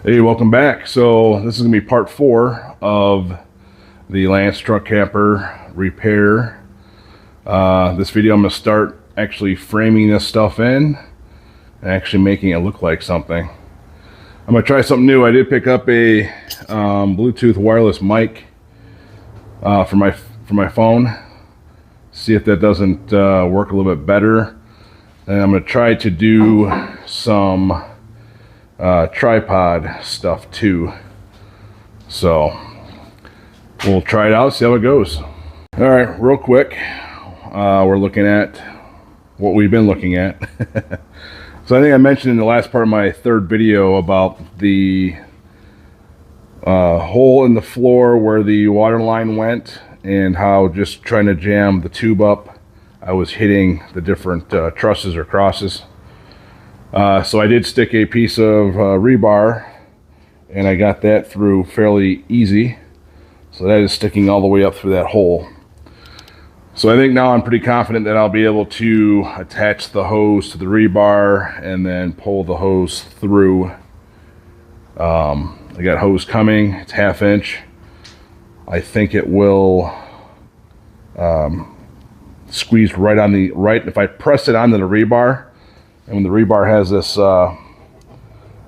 Hey, welcome back. So this is gonna be part 4 of the Lance truck camper repair. This video I'm gonna start actually framing this stuff in and actually making it look like something. I'm gonna try something new. I did pick up a Bluetooth wireless mic for my phone. See if that doesn't work a little bit better. And I'm gonna try to do some tripod stuff too. So we'll try it out, see how it goes. All right, real quick, we're looking at what we've been looking at. So I think I mentioned in the last part of my third video about the hole in the floor where the water line went and how just trying to jam the tube up, I was hitting the different trusses or crosses. So I did stick a piece of rebar and I got that through fairly easy. So that is sticking all the way up through that hole. So I think now I'm pretty confident that I'll be able to attach the hose to the rebar and then pull the hose through. I got hose coming, it's 1/2 inch. I think it will squeeze right on the right. If I press it onto the rebar, and when the rebar has this, what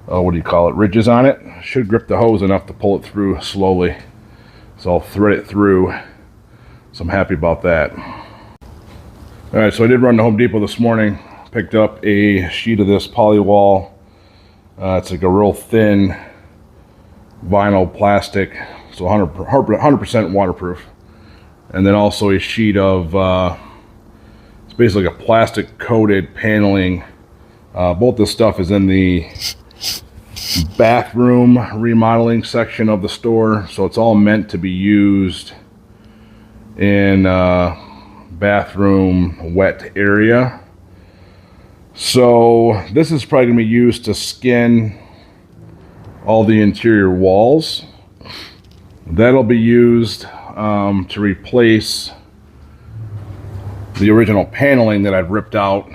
do you call it, ridges on it, should grip the hose enough to pull it through slowly. So I'll thread it through. So I'm happy about that. All right, so I did run to Home Depot this morning, picked up a sheet of this Polywall. It's like a real thin vinyl plastic, so 100% waterproof. And then also a sheet of, it's basically like a plastic coated paneling. Both this stuff is in the bathroom remodeling section of the store, so it's all meant to be used in bathroom wet area. So this is probably going to be used to skin all the interior walls. That'll be used to replace the original paneling that I've ripped out.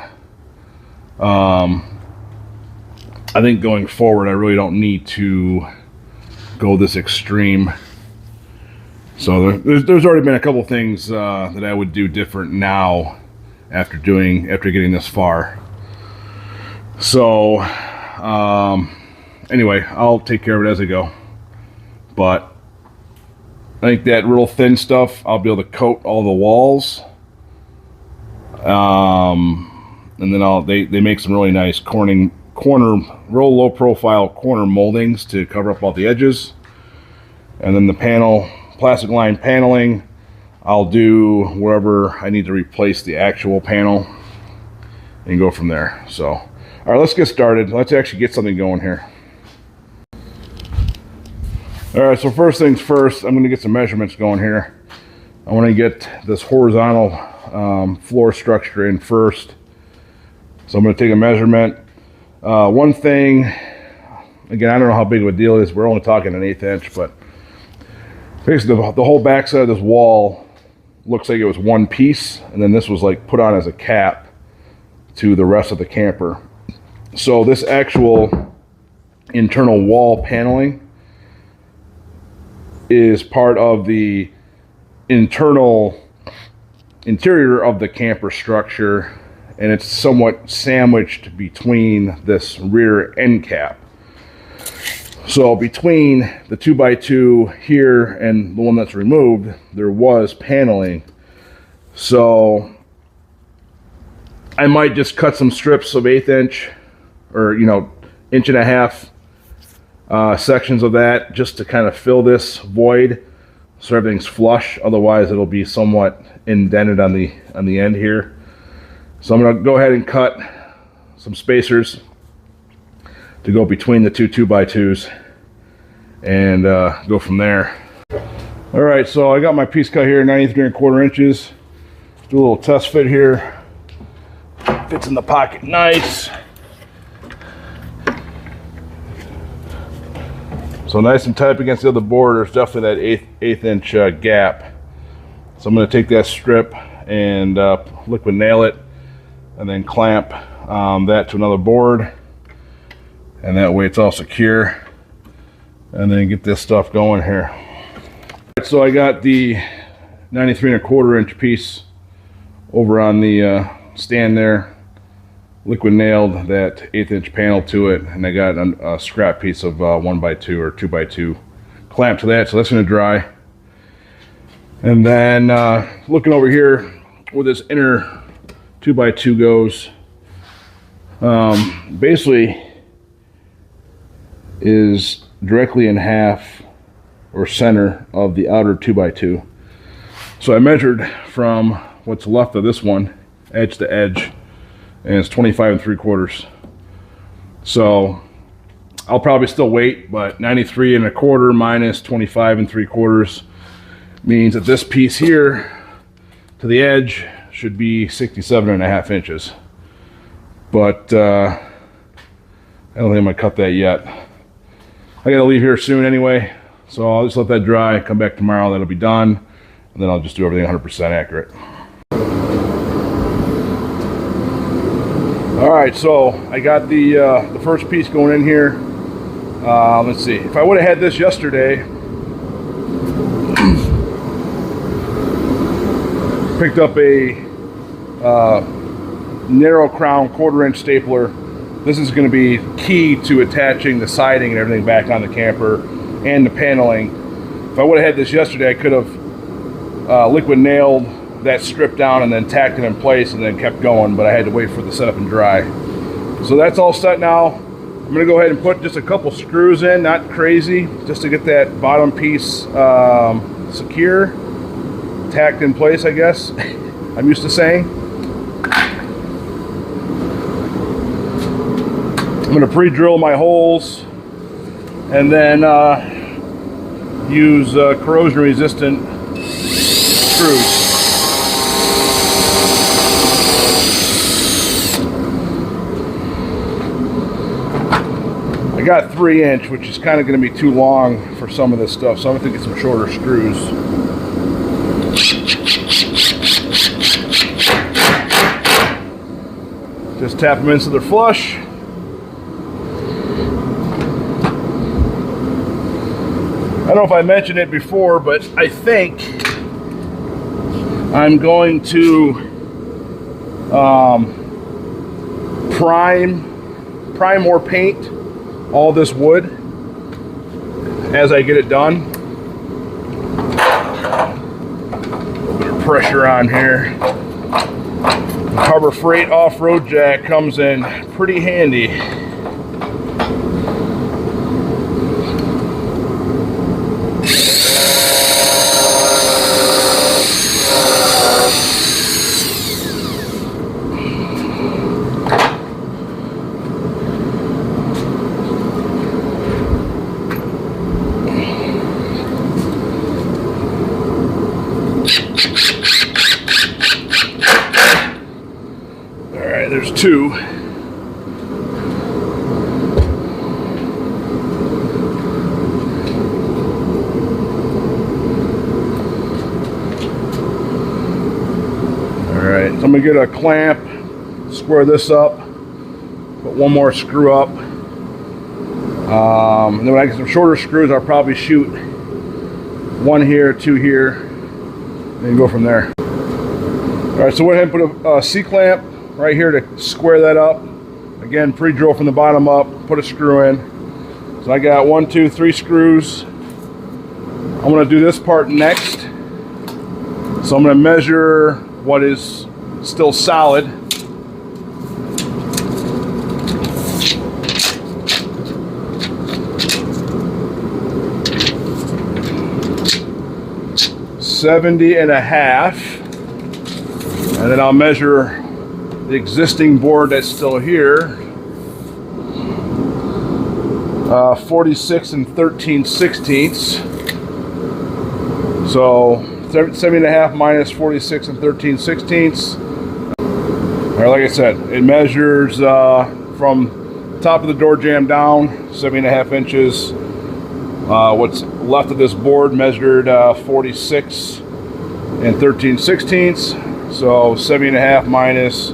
I think going forward I really don't need to go this extreme. So there's already been a couple things that I would do different now after getting this far. So anyway, I'll take care of it as I go. But I think that real thin stuff I'll be able to coat all the walls. And then they make some really nice real low profile corner moldings to cover up all the edges. And then the plastic line paneling, I'll do wherever I need to replace the actual panel and go from there. So, all right, let's get started. Let's actually get something going here. All right, so first things first, I'm going to get some measurements going here. I want to get this horizontal floor structure in first. So I'm going to take a measurement. One thing, again, I don't know how big of a deal it is. We're only talking an 1/8 inch, but basically the whole back side of this wall looks like it was one piece, and then this was like put on as a cap to the rest of the camper. So this actual internal wall paneling is part of the interior of the camper structure, and it's somewhat sandwiched between this rear end cap. So between the 2x2 here and the one that's removed, there was paneling. So I might just cut some strips of 1/8 inch or 1.5 inch sections of that just to kind of fill this void so everything's flush. Otherwise it'll be somewhat indented on the end here. So I'm going to go ahead and cut some spacers to go between the two 2x2s and go from there. All right, so I got my piece cut here, 93¼ inches. Do a little test fit here. Fits in the pocket nice. So nice and tight against the other board. There's definitely that eighth inch gap. So I'm going to take that strip and liquid nail it, and then clamp that to another board, and that way it's all secure. and then get this stuff going here. So I got the 93 1/4 inch piece over on the stand there, liquid nailed that 1/8 inch panel to it, and I got a scrap piece of 1x2 or 2x2 clamp to that, so that's going to dry. And then looking over here where this inner 2x2 goes, basically is directly in half or center of the outer 2x2. So I measured from what's left of this one, edge to edge, and it's 25 3/4. So I'll probably still wait, but 93 1/4 minus 25 3/4 means that this piece here to the edge should be 67.5 inches. But I don't think I'm gonna cut that yet. I gotta leave here soon anyway, so I'll just let that dry, come back tomorrow, that'll be done, and then I'll just do everything 100% accurate. All right, so I got the first piece going in here. Let's see, if I would have had this yesterday, picked up a narrow crown 1/4 inch stapler. This is going to be key to attaching the siding and everything back on the camper and the paneling. If I would have had this yesterday, I could have liquid nailed that strip down and then tacked it in place and then kept going, but I had to wait for the setup and dry. So that's all set now. I'm going to go ahead and put just a couple screws in, not crazy, just to get that bottom piece secure, tacked in place, I guess. I'm used to saying. I'm going to pre-drill my holes and then use corrosion resistant screws. I got 3 inch, which is kind of going to be too long for some of this stuff, so I'm going to get some shorter screws. Just tap them in so they're flush. I don't know if I mentioned it before, but I think I'm going to prime or paint all this wood as I get it done. A little bit of pressure on here. The Harbor Freight off-road jack comes in pretty handy. There's 2. Alright, so I'm going to get a clamp, square this up, put one more screw up. And then when I get some shorter screws, I'll probably shoot 1 here, 2 here, and go from there. Alright, so went ahead and put a C-clamp right here to square that up. Again, pre-drill from the bottom up, put a screw in. So I got 1, 2, 3 screws. I'm going to do this part next. So I'm going to measure what is still solid. $70.5, and then I'll measure the existing board that's still here, 46 13/16. So 70.5 minus 46 13/16. Or like I said, it measures from top of the door jamb down 7.5 inches. What's left of this board measured 46 13/16. So 70.5 minus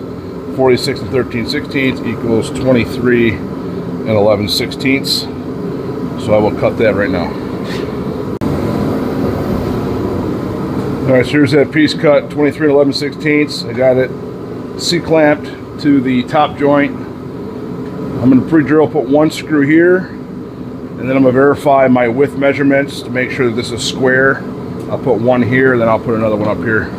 46 13/16 equals 23 11/16. So I will cut that right now. All right, so here's that piece cut, 23 11/16. I got it C-clamped to the top joint. I'm going to pre-drill, put one screw here, and then I'm going to verify my width measurements to make sure that this is square. I'll put one here, then I'll put another one up here.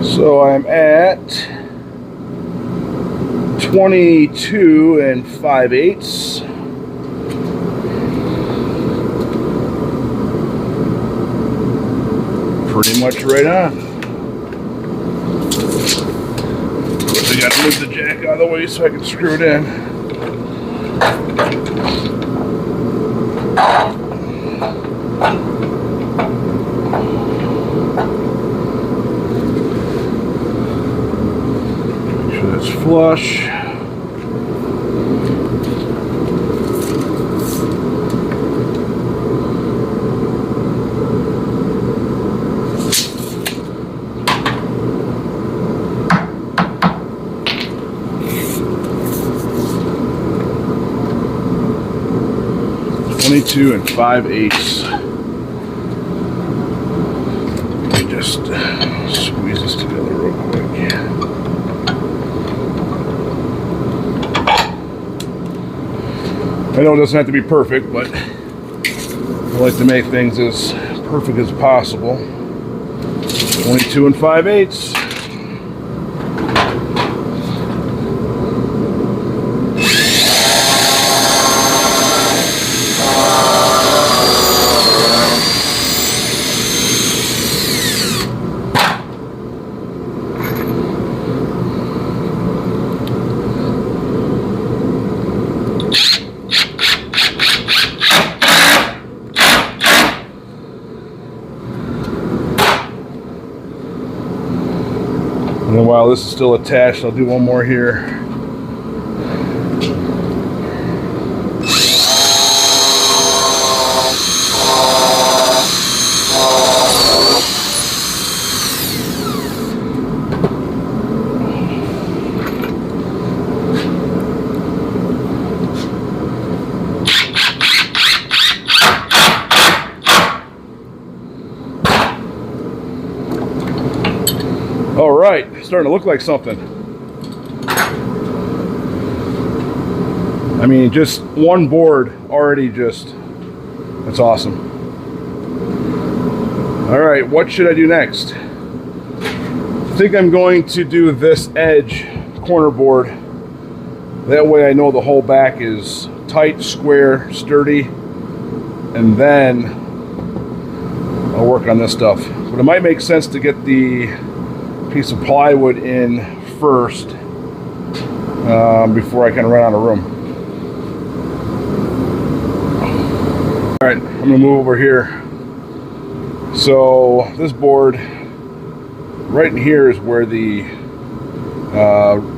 So I'm at 22 5/8. Pretty much right on. Of course, I gotta move the jack out of the way so I can screw it in. It's flush. .22 5/8. Let me just squeeze this together real quick. I know it doesn't have to be perfect, but I like to make things as perfect as possible. 22 5/8. And while this is still attached, I'll do one more here. All right, starting to look like something. I mean, just one board already that's awesome. All right, what should I do next? I think I'm going to do this edge corner board. That way I know the whole back is tight, square, sturdy, and then I'll work on this stuff. But it might make sense to get the piece of plywood in first before I can run out of room. All right, I'm gonna move over here. So this board right in here is where the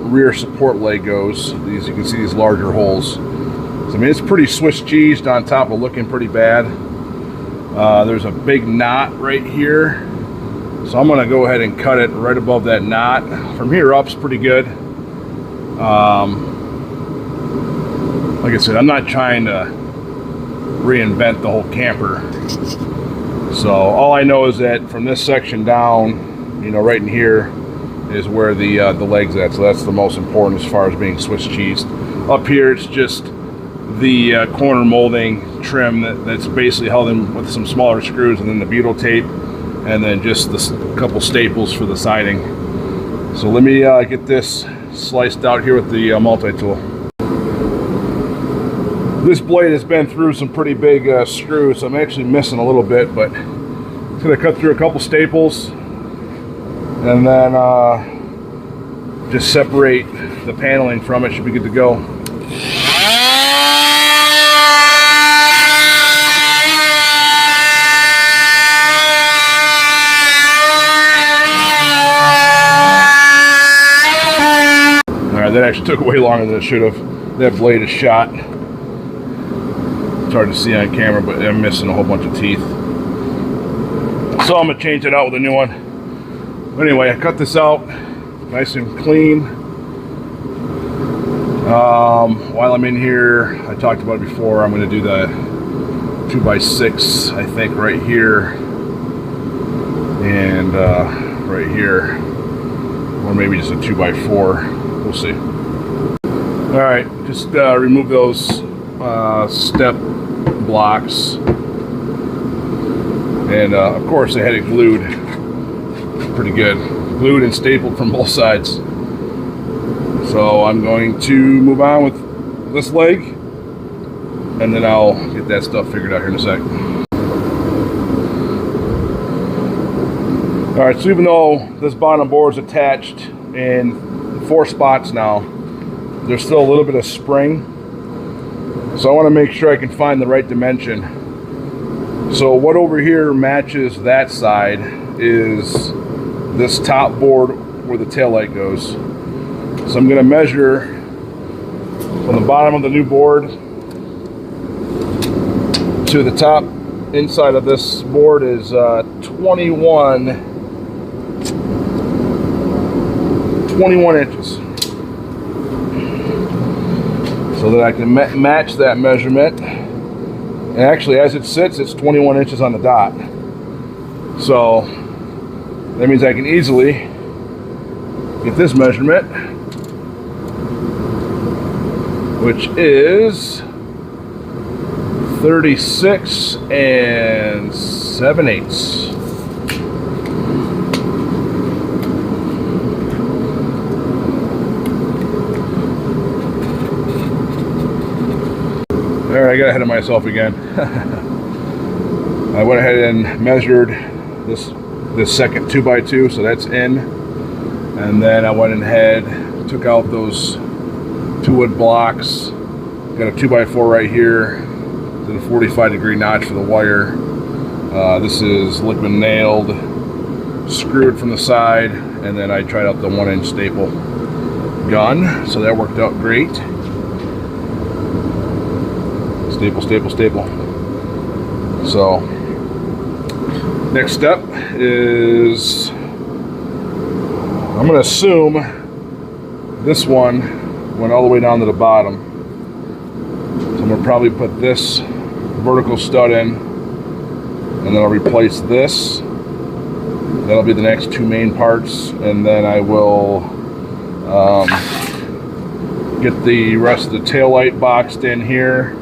rear support leg goes. These, you can see these larger holes. So, I mean, it's pretty Swiss cheesed on top of looking pretty bad. There's a big knot right here. So I'm going to go ahead and cut it right above that knot. From here up's pretty good. Like I said, I'm not trying to reinvent the whole camper. So all I know is that from this section down, you know, right in here is where the leg's at. So that's the most important as far as being Swiss cheesed. Up here, it's just the corner molding trim that's basically held in with some smaller screws, and then the butyl tape, and then just a couple staples for the siding. So let me get this sliced out here with the multi-tool. This blade has been through some pretty big screws, so I'm actually missing a little bit, but it's going to cut through a couple staples and then just separate the paneling from it. Should be good to go. Alright, that actually took way longer than it should have. That blade is shot. It's hard to see on camera, but I'm missing a whole bunch of teeth. So I'm going to change it out with a new one. But anyway, I cut this out nice and clean. While I'm in here, I talked about it before, I'm going to do the 2x6, I think, right here. And right here. Or maybe just a 2x4. We'll see. Alright, just remove those step blocks, and of course I had it glued pretty good, glued and stapled from both sides. So I'm going to move on with this leg, and then I'll get that stuff figured out here in a sec. Alright, so even though this bottom board is attached in 4 spots now, there's still a little bit of spring. So I want to make sure I can find the right dimension. So what over here matches that side is this top board where the taillight goes. So I'm going to measure from the bottom of the new board to the top inside of this board is 21 inches. So that I can match that measurement. And actually, as it sits, it's 21 inches on the dot. So that means I can easily get this measurement, which is 36 7/8. Alright, I got ahead of myself again. I went ahead and measured this second 2x2, so that's in. And then I went ahead, took out those 2 wood blocks. Got a 2x4 right here. Did a 45-degree notch for the wire. This is liquid nailed, screwed from the side, and then I tried out the 1-inch staple gun, so that worked out great. Staple, staple, staple. So next step is I'm going to assume this one went all the way down to the bottom. So I'm going to probably put this vertical stud in, and then I'll replace this. That'll be the next 2 main parts, and then I will get the rest of the taillight boxed in here.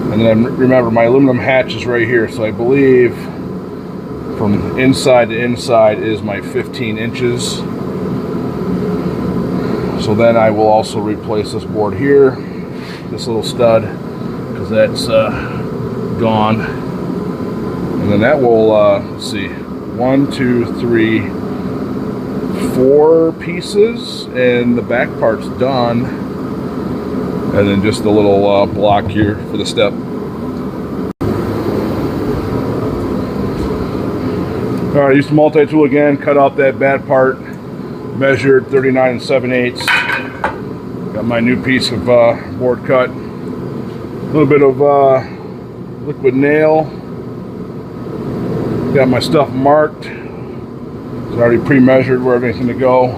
And then remember, my aluminum hatch is right here, so I believe from inside to inside is my 15 inches. So then I will also replace this board here, this little stud, because that's gone. And then that will, let's see, 1, 2, 3, 4 pieces, and the back part's done. And then just a little block here for the step. Alright, I used the multi-tool again, cut out that bad part, measured 39 7/8. Got my new piece of board cut. A little bit of liquid nail. Got my stuff marked. It's already pre-measured where everything's going to go.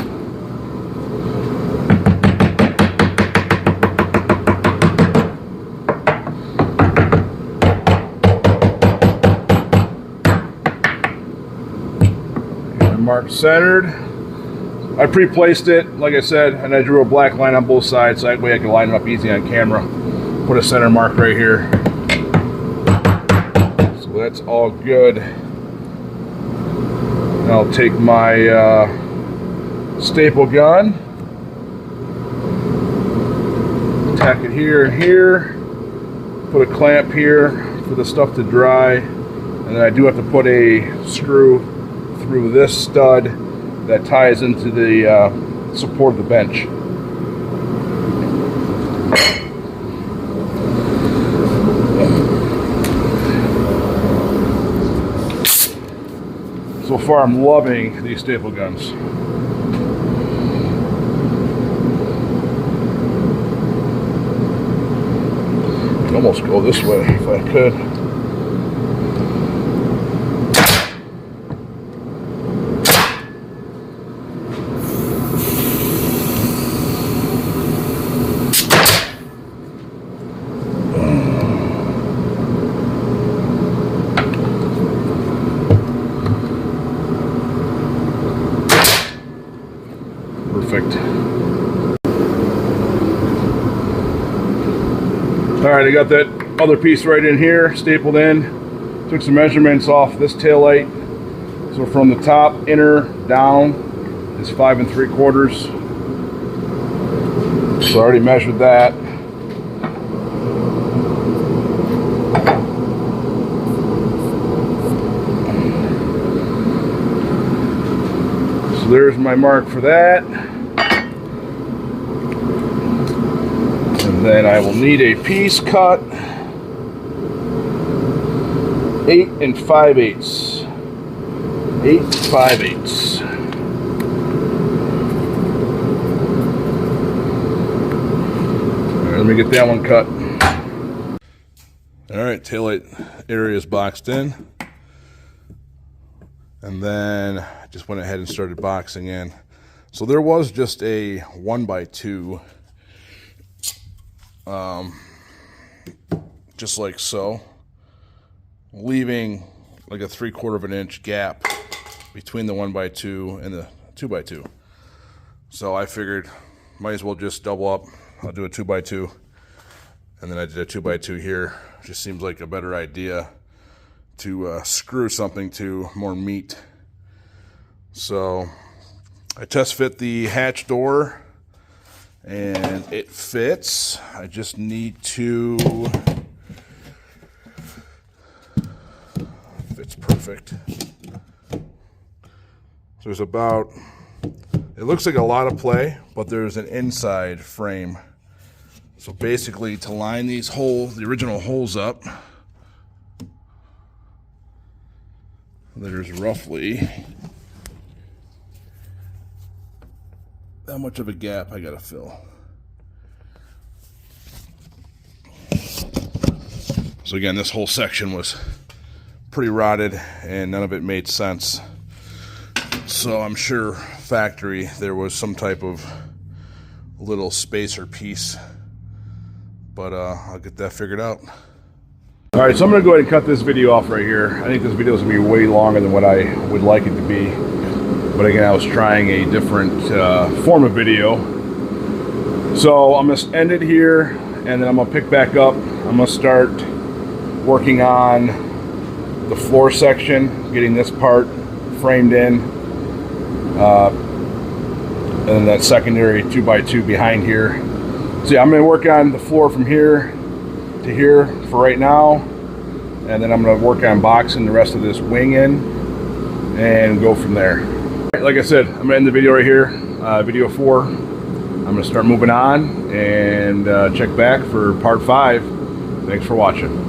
Marked centered. I pre-placed it, like I said, and I drew a black line on both sides so that way I can line them up easy on camera. Put a center mark right here. So that's all good. And I'll take my staple gun, tack it here and here, put a clamp here for the stuff to dry, and then I do have to put a screw through this stud that ties into the support of the bench. So far I'm loving these staple guns. I could almost go this way if I could. Perfect. All right, I got that other piece right in here, stapled in. Took some measurements off this tail light. So from the top inner down is 5 3/4. So I already measured that. So there's my mark for that. And then I will need a piece cut 8 5/8. 8 5/8. All right, let me get that one cut. All right, taillight area is boxed in. And then I just went ahead and started boxing in. So there was just a 1x2, just like so, leaving like a 3/4 inch gap between the 1x2 and the 2x2. So I figured might as well just double up. I'll do a 2x2, and then I did a 2x2 here. Just seems like a better idea to screw something to more meat. So I test fit the hatch door and it fits. I just need to, fits perfect. So there's about, it looks like a lot of play, but there's an inside frame. So basically to line these holes, the original holes up, there's roughly that much of a gap I gotta fill. So again, this whole section was pretty rotted and none of it made sense. So I'm sure factory there was some type of little spacer piece, but I'll get that figured out. All right, so I'm gonna go ahead and cut this video off right here. I think this video is gonna be way longer than what I would like it to be. But again, I was trying a different form of video. So I'm gonna end it here, and then I'm gonna pick back up. I'm gonna start working on the floor section, getting this part framed in, and then that secondary 2x2 behind here. So yeah, I'm gonna work on the floor from here to here for right now, and then I'm gonna work on boxing the rest of this wing in and go from there. Like I said, I'm gonna end the video right here, video 4. I'm gonna start moving on and check back for part 5. Thanks for watching.